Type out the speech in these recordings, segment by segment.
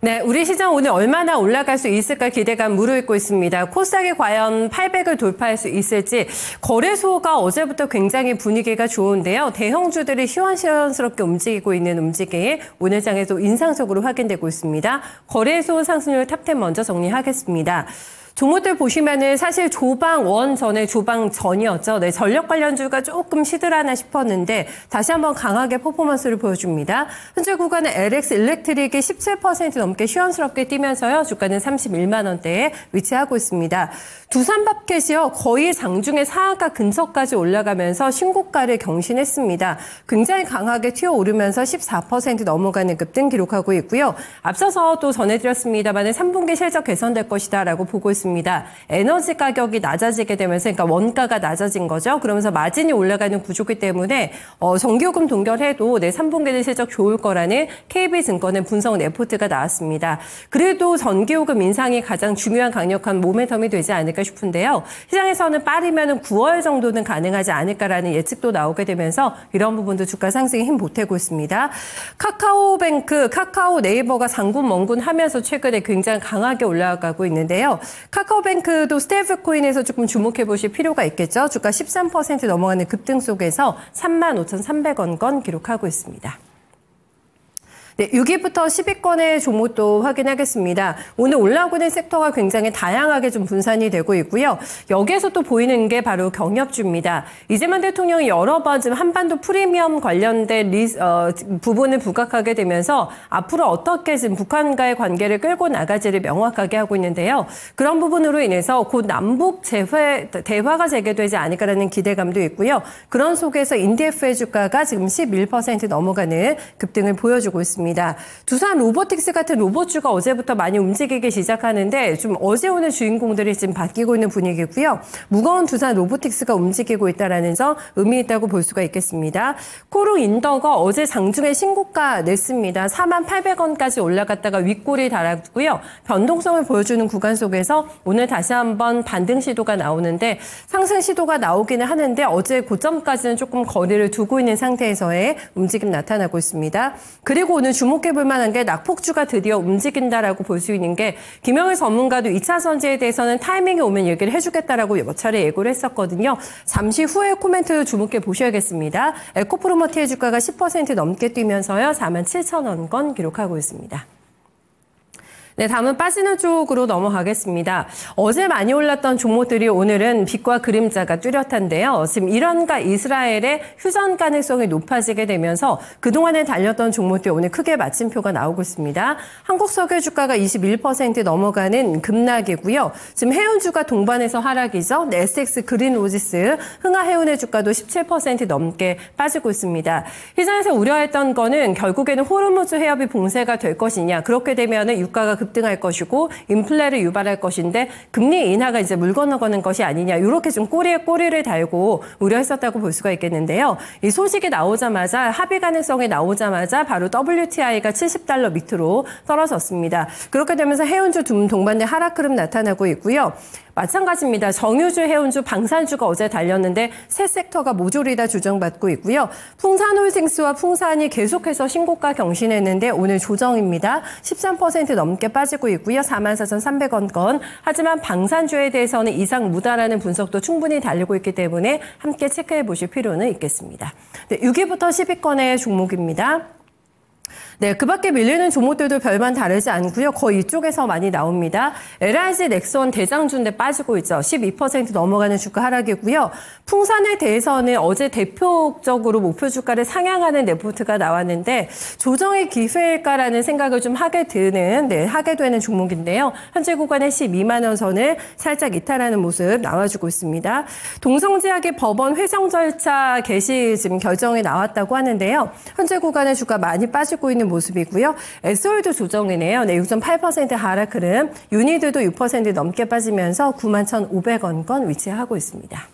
네, 우리 시장 오늘 얼마나 올라갈 수 있을까 기대감 무르익고 있습니다. 코스닥이 과연 800을 돌파할 수 있을지 거래소가 어제부터 굉장히 분위기가 좋은데요. 대형주들이 시원시원스럽게 움직이고 있는 움직임이 오늘 장에도 인상적으로 확인되고 있습니다. 거래소 상승률 탑10 먼저 정리하겠습니다. 종목들 보시면은 사실 조방 원 전에 조방 전이었죠. 네, 전력 관련주가 조금 시들하나 싶었는데 다시 한번 강하게 퍼포먼스를 보여줍니다. 현재 구간은 LX 일렉트릭이 17% 넘게 시원스럽게 뛰면서요. 주가는 31만 원대에 위치하고 있습니다. 두산밥켓이요. 거의 장중에 상한가 근처까지 올라가면서 신고가를 경신했습니다. 굉장히 강하게 튀어오르면서 14% 넘어가는 급등 기록하고 있고요. 앞서서 또 전해드렸습니다만 3분기 실적 개선될 것이다라고 보고 있습니다. 에너지 가격이 낮아지게 되면서 그러니까 원가가 낮아진 거죠. 그러면서 마진이 올라가는 구조이기 때문에 전기요금 동결해도 3분기는 실적 좋을 거라는 KB증권의 분석 레포트가 나왔습니다. 그래도 전기요금 인상이 가장 중요한 강력한 모멘텀이 되지 않을까 싶은데요. 시장에서는 빠르면 9월 정도는 가능하지 않을까라는 예측도 나오게 되면서 이런 부분도 주가 상승에 힘 보태고 있습니다. 카카오뱅크, 카카오 네이버가 장군 멍군 하면서 최근에 굉장히 강하게 올라가고 있는데요. 카카오뱅크도 스테이블코인에서 조금 주목해 보실 필요가 있겠죠. 주가 13% 넘어가는 급등 속에서 35,300원권 기록하고 있습니다. 네, 6위부터 10위권의 종목도 확인하겠습니다. 오늘 올라오고 있는 섹터가 굉장히 다양하게 좀 분산이 되고 있고요. 여기에서 또 보이는 게 바로 경협주입니다. 이재명 대통령이 여러 번 지금 한반도 프리미엄 관련된 부분을 부각하게 되면서 앞으로 어떻게 지금 북한과의 관계를 끌고 나가지를 명확하게 하고 있는데요. 그런 부분으로 인해서 곧 남북 대화가 재개되지 않을까라는 기대감도 있고요. 그런 속에서 인디에프의 주가가 지금 11% 넘어가는 급등을 보여주고 있습니다. 두산 로보틱스 같은 로봇주가 어제부터 많이 움직이기 시작하는데 좀 어제 오늘 주인공들이 지금 바뀌고 있는 분위기고요. 무거운 두산 로보틱스가 움직이고 있다는 점 의미 있다고 볼 수가 있겠습니다. 코롱 인더가 어제 장중에 신고가 냈습니다. 48,000원까지 올라갔다가 윗골이 달았고요. 변동성을 보여주는 구간 속에서 오늘 다시 한번 반등 시도가 나오는데 상승 시도가 나오기는 하는데 어제 고점까지는 조금 거리를 두고 있는 상태에서의 움직임 나타나고 있습니다. 그리고 오늘 주목해볼 만한 게 낙폭주가 드디어 움직인다라고 볼 수 있는 게 김영일 전문가도 2차 전지에 대해서는 타이밍이 오면 얘기를 해주겠다라고 여러 차례 예고를 했었거든요. 잠시 후에 코멘트 주목해 보셔야겠습니다. 에코프로머티의 주가가 10% 넘게 뛰면서요. 47,000원권 기록하고 있습니다. 네, 다음은 빠지는 쪽으로 넘어가겠습니다. 어제 많이 올랐던 종목들이 오늘은 빛과 그림자가 뚜렷한데요. 지금 이란과 이스라엘의 휴전 가능성이 높아지게 되면서 그동안에 달렸던 종목들이 오늘 크게 마침표가 나오고 있습니다. 한국석유 주가가 21% 넘어가는 급락이고요. 지금 해운주가 동반해서 하락이죠. SX 그린로지스, 흥하해운의 주가도 17% 넘게 빠지고 있습니다. 시장에서 우려했던 거는 결국에는 호르무즈 해협이 봉쇄가 될 것이냐. 그렇게 되면은 유가가 급등할 것이고 인플레를 유발할 것인데 금리 인하가 이제 물 건너가는 것이 아니냐 이렇게 좀 꼬리에 꼬리를 달고 우려했었다고 볼 수가 있겠는데요. 이 소식이 나오자마자 합의 가능성이 나오자마자 바로 WTI가 70달러 밑으로 떨어졌습니다. 그렇게 되면서 해운주 동반대 하락 흐름 나타나고 있고요. 마찬가지입니다. 정유주, 해운주, 방산주가 어제 달렸는데 세 섹터가 모조리 다 조정받고 있고요. 풍산홀딩스와 풍산이 계속해서 신고가 경신했는데 오늘 조정입니다. 13% 넘게 빠지고 있고요. 44,300원권. 하지만 방산주에 대해서는 이상 무다라는 분석도 충분히 달리고 있기 때문에 함께 체크해 보실 필요는 있겠습니다. 네, 6위부터 10위권의 종목입니다. 네, 그 밖에 밀리는 종목들도 별반 다르지 않고요. 거의 이쪽에서 많이 나옵니다. LIG 넥선 대장주인데 빠지고 있죠. 12% 넘어가는 주가 하락이고요. 풍산에 대해서는 어제 대표적으로 목표 주가를 상향하는 레포트가 나왔는데 조정의 기회일까라는 생각을 좀 하게 되는 종목인데요. 현재 구간의 12만 원 선을 살짝 이탈하는 모습 나와주고 있습니다. 동성제약의 법원 회정 절차 개시 지금 결정이 나왔다고 하는데요. 현재 구간의 주가 많이 빠지고 있는 모습이고요. SOL도 조정이네요. 네, 6.8% 하락 흐름. 유니드도 6% 넘게 빠지면서 91,500원권 위치하고 있습니다.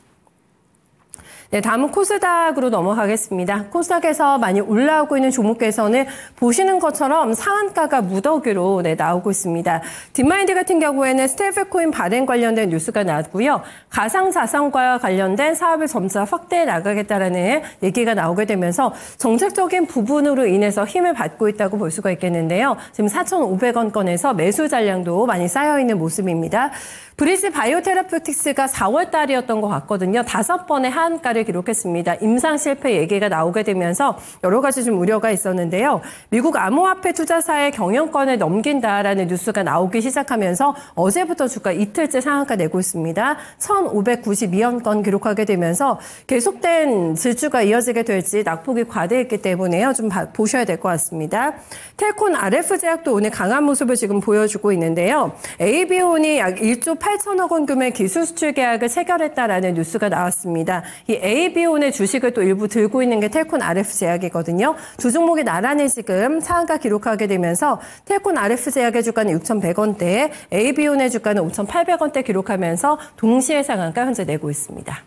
네, 다음은 코스닥으로 넘어가겠습니다. 코스닥에서 많이 올라오고 있는 종목에서는 보시는 것처럼 상한가가 무더기로 나오고 있습니다. 딥마인드 같은 경우에는 스테이블코인 발행 관련된 뉴스가 나왔고요. 가상자산과 관련된 사업을 점차 확대해 나가겠다라는 얘기가 나오게 되면서 정책적인 부분으로 인해서 힘을 받고 있다고 볼 수가 있겠는데요. 지금 4,500원권에서 매수 잔량도 많이 쌓여있는 모습입니다. 브리지 바이오테라퓨틱스가 4월 달이었던 것 같거든요. 5번의 하한가를 기록했습니다. 임상 실패 얘기가 나오게 되면서 여러 가지 좀 우려가 있었는데요. 미국 암호화폐 투자사의 경영권을 넘긴다라는 뉴스가 나오기 시작하면서 어제부터 주가 이틀째 상한가 내고 있습니다. 1,592원권 기록하게 되면서 계속된 질주가 이어지게 될지 낙폭이 과대했기 때문에요. 좀 보셔야 될 것 같습니다. 텔콘 RF제약도 오늘 강한 모습을 지금 보여주고 있는데요. AB온이 약 1조 8천억 원 규모의 기술 수출 계약을 체결했다라는 뉴스가 나왔습니다. 이 AB온의 주식을 또 일부 들고 있는 게 텔콘 RF제약이거든요. 두 종목이 나란히 지금 상한가 기록하게 되면서 텔콘 RF제약의 주가는 6,100원대, AB온의 주가는 5,800원대 기록하면서 동시에 상한가 현재 내고 있습니다.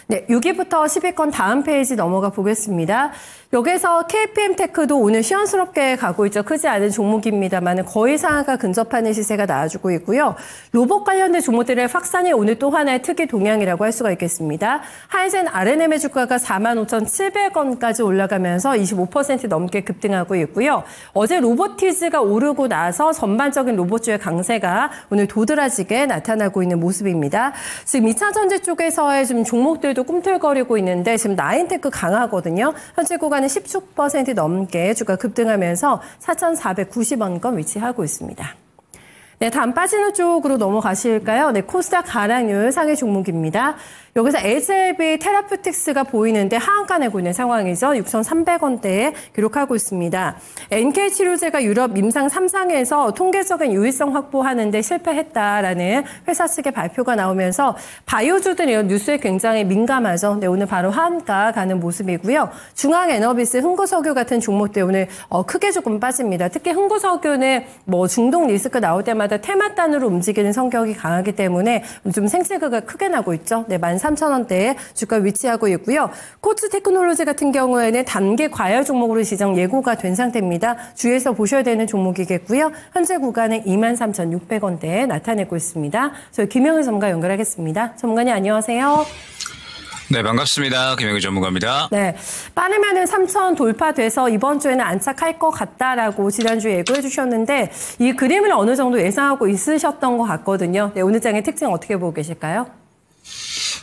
네, 6위부터 10위권 다음 페이지 넘어가 보겠습니다. 여기서 KPM테크도 오늘 시원스럽게 가고 있죠. 크지 않은 종목입니다만 거의 상한가 근접하는 시세가 나와주고 있고요. 로봇 관련된 종목들의 확산이 오늘 또 하나의 특이 동향이라고 할 수가 있겠습니다. 하이젠 R&M의 주가가 45,700원까지 올라가면서 25% 넘게 급등하고 있고요. 어제 로보티즈가 오르고 나서 전반적인 로봇주의 강세가 오늘 도드라지게 나타나고 있는 모습입니다. 지금 2차전지 쪽에서의 좀 종목들도 꿈틀거리고 있는데 지금 나인테크 강하거든요. 현재 구간은 16% 넘게 주가 급등하면서 4,490원권 위치하고 있습니다. 네, 다음 빠지는 쪽으로 넘어가실까요? 네, 코스닥 하락률 상위 종목입니다. 여기서 HLB 테라퓨틱스가 보이는데 하한가 내고 있는 상황이죠. 6,300원대에 기록하고 있습니다. NK치료제가 유럽 임상 3상에서 통계적인 유의성 확보하는데 실패했다라는 회사 측의 발표가 나오면서 바이오주들이 이런 뉴스에 굉장히 민감하죠. 네, 오늘 바로 하한가 가는 모습이고요. 중앙에너비스, 흥구석유 같은 종목들 오늘 크게 조금 빠집니다. 특히 흥구석유는 뭐 중동 리스크 나올 때마다 테마단으로 움직이는 성격이 강하기 때문에 좀 생체가가 크게 나고 있죠. 네, 13,000원대에 주가 위치하고 있고요. 코츠 테크놀로지 같은 경우에는 단기 과열 종목으로 지정 예고가 된 상태입니다. 주의해서 보셔야 되는 종목이겠고요. 현재 구간은 23,600원대에 나타내고 있습니다. 저희 김영희 전문가 연결하겠습니다. 전문가님 안녕하세요. 네, 반갑습니다. 김영희 전문가입니다. 네, 빠르면은 3,000 돌파돼서 이번 주에는 안착할 것 같다라고 지난주에 예고해 주셨는데 이 그림을 어느 정도 예상하고 있으셨던 것 같거든요. 네, 오늘 장의 특징 어떻게 보고 계실까요?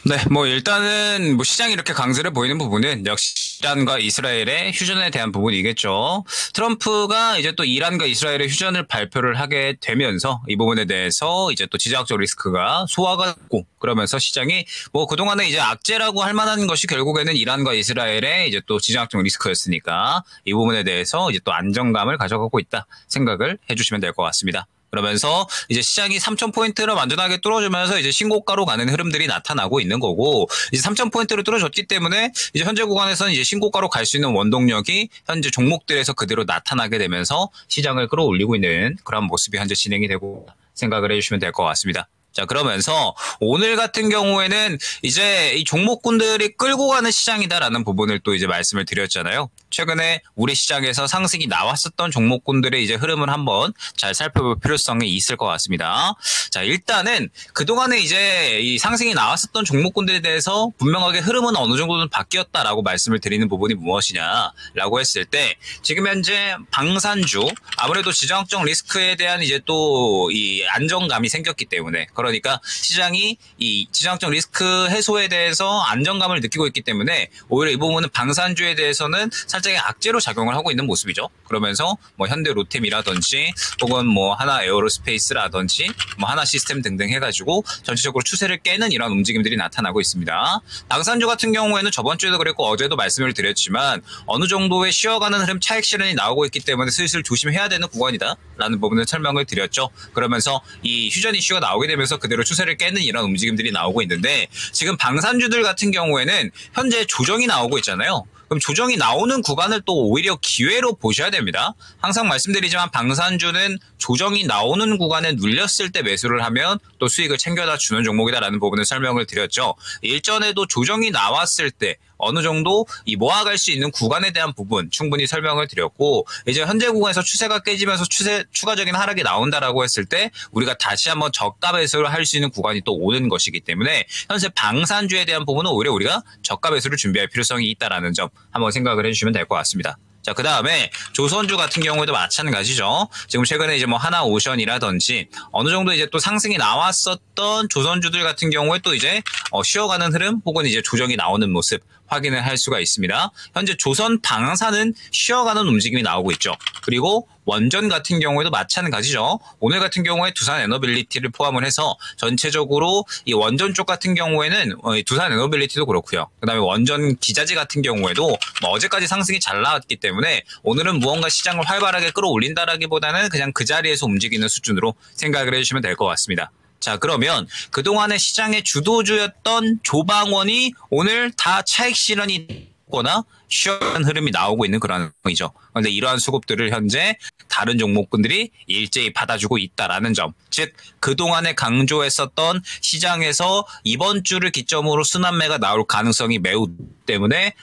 네, 일단은 시장이 이렇게 강세를 보이는 부분은 역시 이란과 이스라엘의 휴전에 대한 부분이겠죠. 트럼프가 이제 또 이란과 이스라엘의 휴전을 발표를 하게 되면서 이 부분에 대해서 이제 또 지정학적 리스크가 소화가 됐고 그러면서 시장이 그동안에 이제 악재라고 할 만한 것이 결국에는 이란과 이스라엘의 이제 또 지정학적 리스크였으니까 이 부분에 대해서 이제 또 안정감을 가져가고 있다 생각을 해주시면 될 것 같습니다. 그러면서 이제 시장이 3,000포인트를 완전하게 뚫어주면서 이제 신고가로 가는 흐름들이 나타나고 있는 거고, 이제 3,000포인트를 뚫어줬기 때문에 이제 현재 구간에서는 이제 신고가로 갈 수 있는 원동력이 현재 종목들에서 그대로 나타나게 되면서 시장을 끌어올리고 있는 그런 모습이 현재 진행이 되고 생각을 해주시면 될 것 같습니다. 자, 그러면서 오늘 같은 경우에는 이제 이 종목군들이 끌고 가는 시장이다라는 부분을 또 이제 말씀을 드렸잖아요. 최근에 우리 시장에서 상승이 나왔었던 종목군들의 이제 흐름을 한번 잘 살펴볼 필요성이 있을 것 같습니다. 자, 일단은 그동안에 이제 이 상승이 나왔었던 종목군들에 대해서 분명하게 흐름은 어느 정도는 바뀌었다라고 말씀을 드리는 부분이 무엇이냐라고 했을 때 지금 현재 방산주 아무래도 지정학적 리스크에 대한 이제 또 이 안정감이 생겼기 때문에 그러니까 시장이 이 지정학적 리스크 해소에 대해서 안정감을 느끼고 있기 때문에 오히려 이 부분은 방산주에 대해서는 살짝의 악재로 작용을 하고 있는 모습이죠. 그러면서 현대 로템이라든지 혹은 하나 에어로스페이스라든지 하나 시스템 등등 해가지고 전체적으로 추세를 깨는 이런 움직임들이 나타나고 있습니다. 방산주 같은 경우에는 저번 주에도 그랬고 어제도 말씀을 드렸지만 어느 정도의 쉬어가는 흐름 차익 실현이 나오고 있기 때문에 슬슬 조심해야 되는 구간이다라는 부분을 설명을 드렸죠. 그러면서 이 휴전 이슈가 나오게 되면서 그대로 추세를 깨는 이런 움직임들이 나오고 있는데 지금 방산주들 같은 경우에는 현재 조정이 나오고 있잖아요. 그럼 조정이 나오는 구간을 또 오히려 기회로 보셔야 됩니다. 항상 말씀드리지만 방산주는 조정이 나오는 구간에 눌렸을 때 매수를 하면 또 수익을 챙겨다 주는 종목이다라는 부분을 설명을 드렸죠. 일전에도 조정이 나왔을 때 어느 정도 이 모아갈 수 있는 구간에 대한 부분 충분히 설명을 드렸고, 이제 현재 구간에서 추세가 깨지면서 추가적인 하락이 나온다라고 했을 때 우리가 다시 한번 저가 매수를 할 수 있는 구간이 또 오는 것이기 때문에 현재 방산주에 대한 부분은 오히려 우리가 저가 매수를 준비할 필요성이 있다라는 점 한번 생각을 해주시면 될 것 같습니다. 자, 그 다음에 조선주 같은 경우에도 마찬가지죠. 지금 최근에 이제 뭐 하나오션이라든지 어느 정도 이제 또 상승이 나왔었던 조선주들 같은 경우에 또 이제 쉬어가는 흐름 혹은 이제 조정이 나오는 모습 확인을 할 수가 있습니다. 현재 조선 방사는 쉬어가는 움직임이 나오고 있죠. 그리고 원전 같은 경우에도 마찬가지죠. 오늘 같은 경우에 두산 에너빌리티를 포함을 해서 전체적으로 이 원전 쪽 같은 경우에는 두산 에너빌리티도 그렇고요. 그다음에 원전 기자재 같은 경우에도 뭐 어제까지 상승이 잘 나왔기 때문에 오늘은 무언가 시장을 활발하게 끌어올린다라기보다는 그냥 그 자리에서 움직이는 수준으로 생각을 해주시면 될 것 같습니다. 자, 그러면 그동안의 시장의 주도주였던 조방원이 오늘 다 차익 실현이 거나 쉬어가는 흐름이 나오고 있는 그런 상황이죠. 그런데 이러한 수급들을 현재 다른 종목군들이 일제히 받아주고 있다라는 점. 즉 그동안에 강조했었던 시장에서 이번 주를 기점으로 순환매가 나올 가능성이 매우 때문에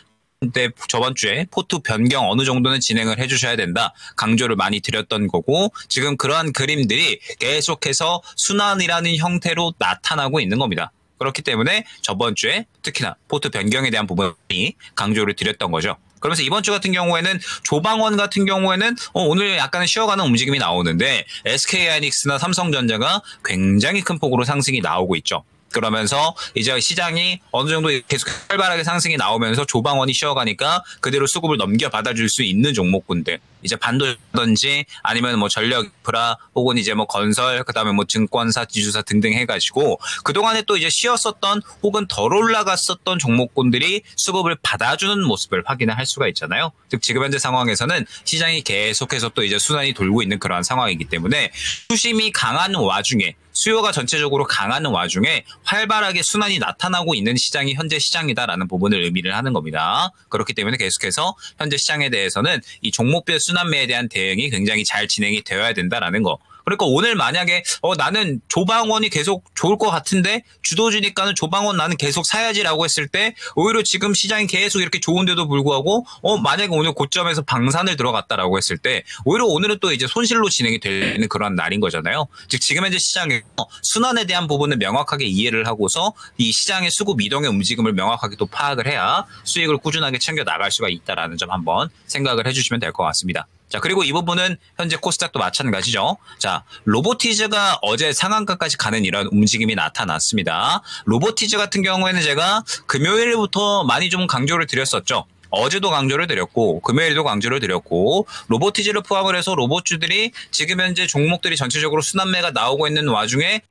근데 저번 주에 포트 변경 어느 정도는 진행을 해주셔야 된다 강조를 많이 드렸던 거고, 지금 그러한 그림들이 계속해서 순환이라는 형태로 나타나고 있는 겁니다. 그렇기 때문에 저번 주에 특히나 포트 변경에 대한 부분이 강조를 드렸던 거죠. 그러면서 이번 주 같은 경우에는 조방원 같은 경우에는 오늘 약간 쉬어가는 움직임이 나오는데 SK하이닉스나 삼성전자가 굉장히 큰 폭으로 상승이 나오고 있죠. 그러면서 이제 시장이 어느 정도 계속 활발하게 상승이 나오면서 조방원이 쉬어가니까 그대로 수급을 넘겨받아줄 수 있는 종목군들, 이제 반도체든지 아니면 뭐 전력 인프라 혹은 이제 뭐 건설, 그다음에 뭐 증권사, 지주사 등등 해가지고 그동안에 또 이제 쉬었었던 혹은 덜 올라갔었던 종목군들이 수급을 받아주는 모습을 확인을 할 수가 있잖아요. 즉 지금 현재 상황에서는 시장이 계속해서 또 이제 순환이 돌고 있는 그러한 상황이기 때문에 수심이 강한 와중에 수요가 전체적으로 강한 와중에 활발하게 순환이 나타나고 있는 시장이 현재 시장이다라는 부분을 의미를 하는 겁니다. 그렇기 때문에 계속해서 현재 시장에 대해서는 이 종목별 순환매에 대한 대응이 굉장히 잘 진행이 되어야 된다라는 거. 그러니까 오늘 만약에 나는 조방원이 계속 좋을 것 같은데 주도주니까는 조방원 나는 계속 사야지라고 했을 때 오히려 지금 시장이 계속 이렇게 좋은데도 불구하고 만약에 오늘 고점에서 방산을 들어갔다라고 했을 때 오히려 오늘은 또 이제 손실로 진행이 되는 그런 날인 거잖아요. 즉 지금 현재 시장에서 순환에 대한 부분을 명확하게 이해를 하고서 이 시장의 수급 이동의 움직임을 명확하게 또 파악을 해야 수익을 꾸준하게 챙겨 나갈 수가 있다라는 점 한번 생각을 해주시면 될 것 같습니다. 자, 그리고 이 부분은 현재 코스닥도 마찬가지죠. 자, 로보티즈가 어제 상한가까지 가는 이런 움직임이 나타났습니다. 로보티즈 같은 경우에는 제가 금요일부터 많이 좀 강조를 드렸었죠. 어제도 강조를 드렸고 금요일도 강조를 드렸고, 로보티즈를 포함을 해서 로봇주들이 지금 현재 종목들이 전체적으로 순환매가 나오고 있는 와중에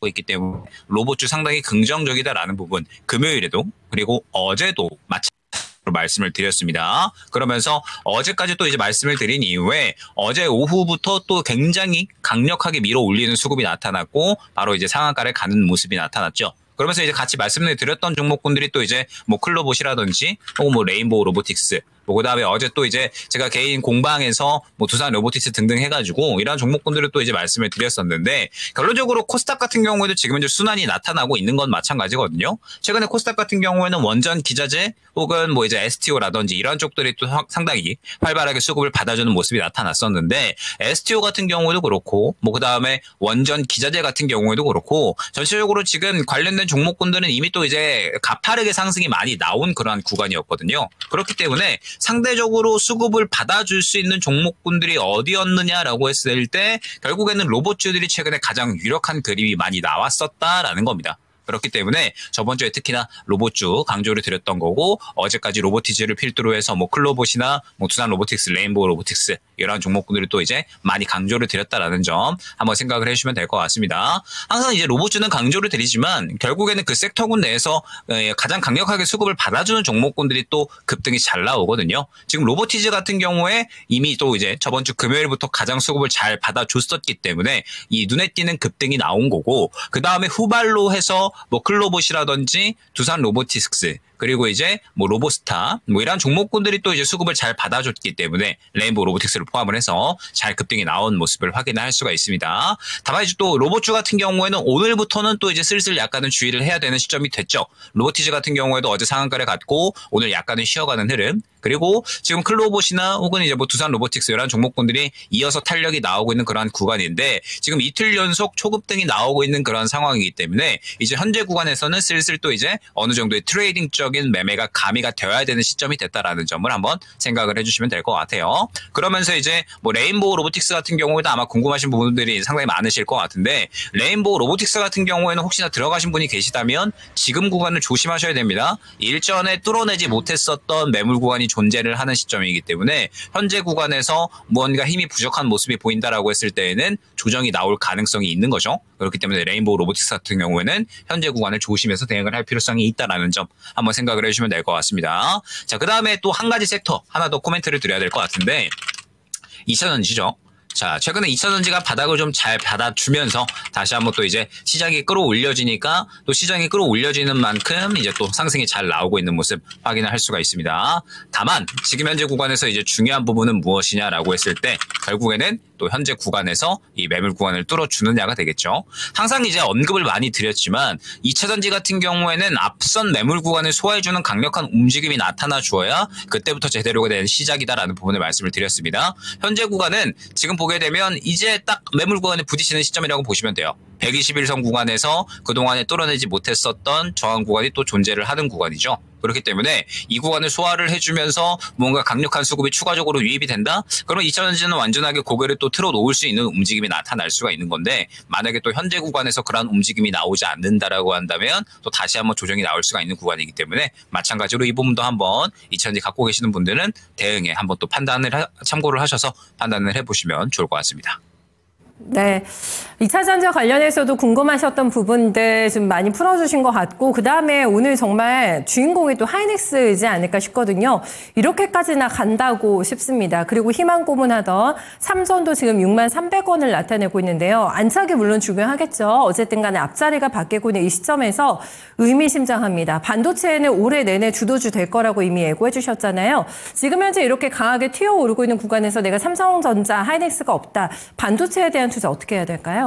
있기 때문에 로봇주 상당히 긍정적이다라는 부분 금요일에도 그리고 어제도 마찬가지로 말씀을 드렸습니다. 그러면서 어제까지 또 이제 말씀을 드린 이후에 어제 오후부터 또 굉장히 강력하게 밀어 올리는 수급이 나타났고 바로 이제 상한가를 가는 모습이 나타났죠. 그러면서 이제 같이 말씀을 드렸던 종목군들이 또 이제 뭐 클로봇이라든지 혹은 뭐 레인보우 로보틱스, 뭐 그다음에 어제 또 이제 제가 개인 공방에서 뭐 두산 로보틱스 등등 해가지고 이런 종목군들을 또 이제 말씀을 드렸었는데, 결론적으로 코스닥 같은 경우에도 지금 이제 순환이 나타나고 있는 건 마찬가지거든요. 최근에 코스닥 같은 경우에는 원전 기자재 혹은 뭐 이제 STO라든지 이런 쪽들이 또 상당히 활발하게 수급을 받아주는 모습이 나타났었는데, STO 같은 경우에도 그렇고 뭐 그다음에 원전 기자재 같은 경우에도 그렇고 전체적으로 지금 관련된 종목군들은 이미 또 이제 가파르게 상승이 많이 나온 그러한 구간이었거든요. 그렇기 때문에 상대적으로 수급을 받아줄 수 있는 종목군들이 어디였느냐라고 했을 때 결국에는 로봇주들이 최근에 가장 유력한 그림이 많이 나왔었다라는 겁니다. 그렇기 때문에 저번 주에 특히나 로봇주 강조를 드렸던 거고, 어제까지 로보티즈를 필두로 해서 뭐 클로봇이나 뭐 두산 로보틱스, 레인보우 로보틱스 이러한 종목군들이 또 이제 많이 강조를 드렸다라는 점 한번 생각을 해주시면 될 것 같습니다. 항상 이제 로봇주는 강조를 드리지만 결국에는 그 섹터군 내에서 가장 강력하게 수급을 받아주는 종목군들이 또 급등이 잘 나오거든요. 지금 로보티즈 같은 경우에 이미 또 이제 저번 주 금요일부터 가장 수급을 잘 받아줬었기 때문에 이 눈에 띄는 급등이 나온 거고, 그 다음에 후발로 해서 뭐 클로봇이라든지 두산 로보티스크, 그리고 이제 뭐 로보스타 뭐 이런 종목군들이 또 이제 수급을 잘 받아줬기 때문에 레인보우 로보틱스를 포함을 해서 잘 급등이 나온 모습을 확인할 수가 있습니다. 다만 이제 또 로봇주 같은 경우에는 오늘부터는 또 이제 슬슬 약간은 주의를 해야 되는 시점이 됐죠. 로보티즈 같은 경우에도 어제 상한가를 갖고 오늘 약간은 쉬어가는 흐름, 그리고 지금 클로봇이나 혹은 이제 뭐 두산 로보틱스 이런 종목군들이 이어서 탄력이 나오고 있는 그러한 구간인데, 지금 이틀 연속 초급등이 나오고 있는 그런 상황이기 때문에 이제 현재 구간에서는 슬슬 또 이제 어느 정도의 트레이딩적인 매매가 가미가 되어야 되는 시점이 됐다라는 점을 한번 생각을 해주시면 될 것 같아요. 그러면서 이제 뭐 레인보우 로보틱스 같은 경우에도 아마 궁금하신 부분들이 상당히 많으실 것 같은데, 레인보우 로보틱스 같은 경우에는 혹시나 들어가신 분이 계시다면 지금 구간을 조심하셔야 됩니다. 일전에 뚫어내지 못했었던 매물 구간이 존재를 하는 시점이기 때문에 현재 구간에서 무언가 힘이 부족한 모습이 보인다라고 했을 때에는 조정이 나올 가능성이 있는 거죠. 그렇기 때문에 레인보우 로보틱스 같은 경우에는 현재 구간을 조심해서 대응을 할 필요성이 있다라는 점 한번 생각을 해주시면 될 것 같습니다. 자, 그 다음에 또 한 가지 섹터 하나 더 코멘트를 드려야 될 것 같은데, 2차전지죠. 자, 최근에 2차전지가 바닥을 좀 잘 받아주면서 다시 한번 또 이제 시장이 끌어올려지니까, 또 시장이 끌어올려지는 만큼 이제 또 상승이 잘 나오고 있는 모습 확인을 할 수가 있습니다. 다만 지금 현재 구간에서 이제 중요한 부분은 무엇이냐라고 했을 때 결국에는 또 현재 구간에서 이 매물 구간을 뚫어주느냐가 되겠죠. 항상 이제 언급을 많이 드렸지만 2차전지 같은 경우에는 앞선 매물 구간을 소화해주는 강력한 움직임이 나타나 주어야 그때부터 제대로 된 시작이다라는 부분을 말씀을 드렸습니다. 현재 구간은 지금 보게 되면 이제 딱 매물 구간에 부딪히는 시점이라고 보시면 돼요. 121선 구간에서 그동안에 뚫어내지 못했었던 저항 구간이 또 존재를 하는 구간이죠. 그렇기 때문에 이 구간을 소화를 해주면서 뭔가 강력한 수급이 추가적으로 유입이 된다? 그러면 2차전지는 완전하게 고개를 또 틀어 놓을 수 있는 움직임이 나타날 수가 있는 건데, 만약에 또 현재 구간에서 그러한 움직임이 나오지 않는다라고 한다면 또 다시 한번 조정이 나올 수가 있는 구간이기 때문에 마찬가지로 이 부분도 한번 2차전지 갖고 계시는 분들은 대응에 한번 또 참고를 하셔서 판단을 해보시면 좋을 것 같습니다. 네. 2차 전지 관련해서도 궁금하셨던 부분들 좀 많이 풀어주신 것 같고, 그 다음에 오늘 정말 주인공이 또 하이닉스이지 않을까 싶거든요. 이렇게까지나 간다고 싶습니다. 그리고 희망 고문하던 삼전도 지금 63,300원을 나타내고 있는데요. 안착이 물론 중요하겠죠. 어쨌든 간에 앞자리가 바뀌고 있는 이 시점에서 의미심장합니다. 반도체는 올해 내내 주도주 될 거라고 이미 예고해 주셨잖아요. 지금 현재 이렇게 강하게 튀어오르고 있는 구간에서 내가 삼성전자, 하이닉스가 없다. 반도체에 대한 투자 어떻게 해야 될까요?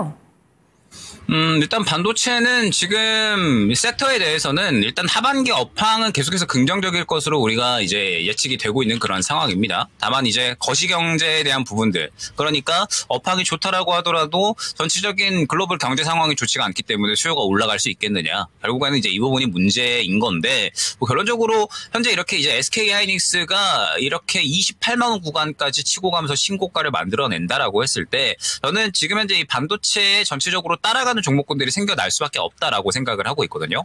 일단 반도체는 지금 섹터에 대해서는 일단 하반기 업황은 계속해서 긍정적일 것으로 우리가 이제 예측이 되고 있는 그런 상황입니다. 다만 이제 거시경제에 대한 부분들, 그러니까 업황이 좋다라고 하더라도 전체적인 글로벌 경제 상황이 좋지가 않기 때문에 수요가 올라갈 수 있겠느냐. 결국에는 이제 이 부분이 문제인 건데, 뭐 결론적으로 현재 이렇게 이제 SK 하이닉스가 이렇게 28만 원 구간까지 치고 가면서 신고가를 만들어낸다라고 했을 때, 저는 지금 현재 이 반도체에 전체적으로 따라가는 종목군들이 생겨날 수밖에 없다라고 생각을 하고 있거든요.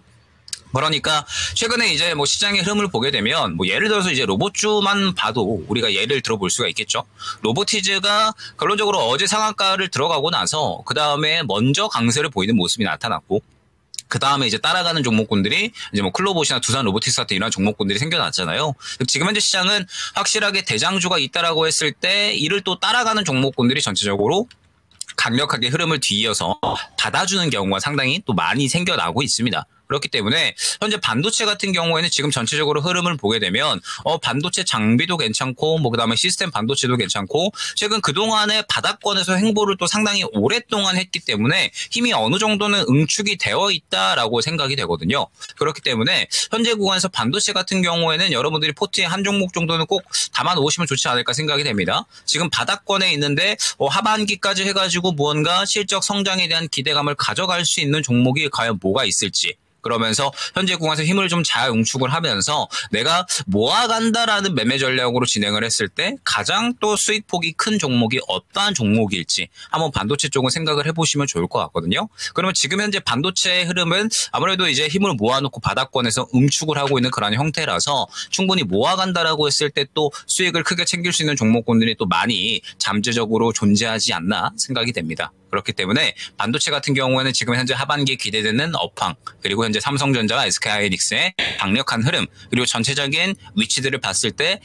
그러니까 최근에 이제 뭐 시장의 흐름을 보게 되면 뭐 예를 들어서 이제 로봇주만 봐도 우리가 예를 들어볼 수가 있겠죠. 로보티즈가 결론적으로 어제 상한가를 들어가고 나서 그 다음에 먼저 강세를 보이는 모습이 나타났고, 그 다음에 이제 따라가는 종목군들이 이제 뭐 클로봇이나 두산 로보틱스 같은 이런 종목군들이 생겨났잖아요. 지금 현재 시장은 확실하게 대장주가 있다라고 했을 때 이를 또 따라가는 종목군들이 전체적으로 강력하게 흐름을 뒤이어서 받아주는 경우가 상당히 또 많이 생겨나고 있습니다. 그렇기 때문에 현재 반도체 같은 경우에는 지금 전체적으로 흐름을 보게 되면 반도체 장비도 괜찮고 뭐 그다음에 시스템 반도체도 괜찮고, 최근 그동안의 바닥권에서 횡보를 또 상당히 오랫동안 했기 때문에 힘이 어느 정도는 응축이 되어 있다라고 생각이 되거든요. 그렇기 때문에 현재 구간에서 반도체 같은 경우에는 여러분들이 포트에 한 종목 정도는 꼭 담아 놓으시면 좋지 않을까 생각이 됩니다. 지금 바닥권에 있는데 하반기까지 해가지고 무언가 실적 성장에 대한 기대감을 가져갈 수 있는 종목이 과연 뭐가 있을지, 그러면서 현재 구간에서 힘을 좀 잘 응축을 하면서 내가 모아간다라는 매매 전략으로 진행을 했을 때 가장 또 수익폭이 큰 종목이 어떠한 종목일지 한번 반도체 쪽은 생각을 해보시면 좋을 것 같거든요. 그러면 지금 현재 반도체의 흐름은 아무래도 이제 힘을 모아놓고 바닥권에서 응축을 하고 있는 그런 형태라서 충분히 모아간다라고 했을 때 또 수익을 크게 챙길 수 있는 종목군들이 또 많이 잠재적으로 존재하지 않나 생각이 됩니다. 그렇기 때문에 반도체 같은 경우에는 지금 현재 하반기에 기대되는 업황, 그리고 현재 삼성전자와 SK하이닉스의 강력한 흐름, 그리고 전체적인 위치들을 봤을 때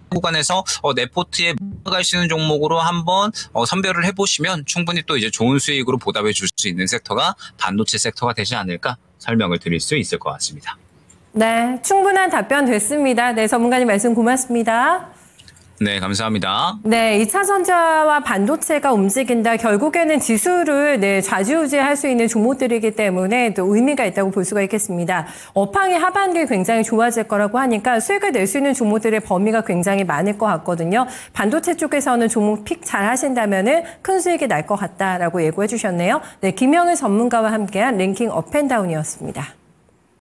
구간에서 내 포트에 갈 수 있는 종목으로 한번 선별을 해보시면 충분히 또 이제 좋은 수익으로 보답해 줄 수 있는 섹터가 반도체 섹터가 되지 않을까 설명을 드릴 수 있을 것 같습니다. 네, 충분한 답변 됐습니다. 네, 전문가님 말씀 고맙습니다. 네, 감사합니다. 네, 2차전자와 반도체가 움직인다. 결국에는 지수를 좌지우지할 수 있는 종목들이기 때문에 또 의미가 있다고 볼 수가 있겠습니다. 업황이 하반기에 굉장히 좋아질 거라고 하니까 수익을 낼 수 있는 종목들의 범위가 굉장히 많을 것 같거든요. 반도체 쪽에서는 종목 픽 잘 하신다면은 큰 수익이 날 것 같다라고 예고해 주셨네요. 네, 김영일 전문가와 함께한 랭킹 업앤다운이었습니다.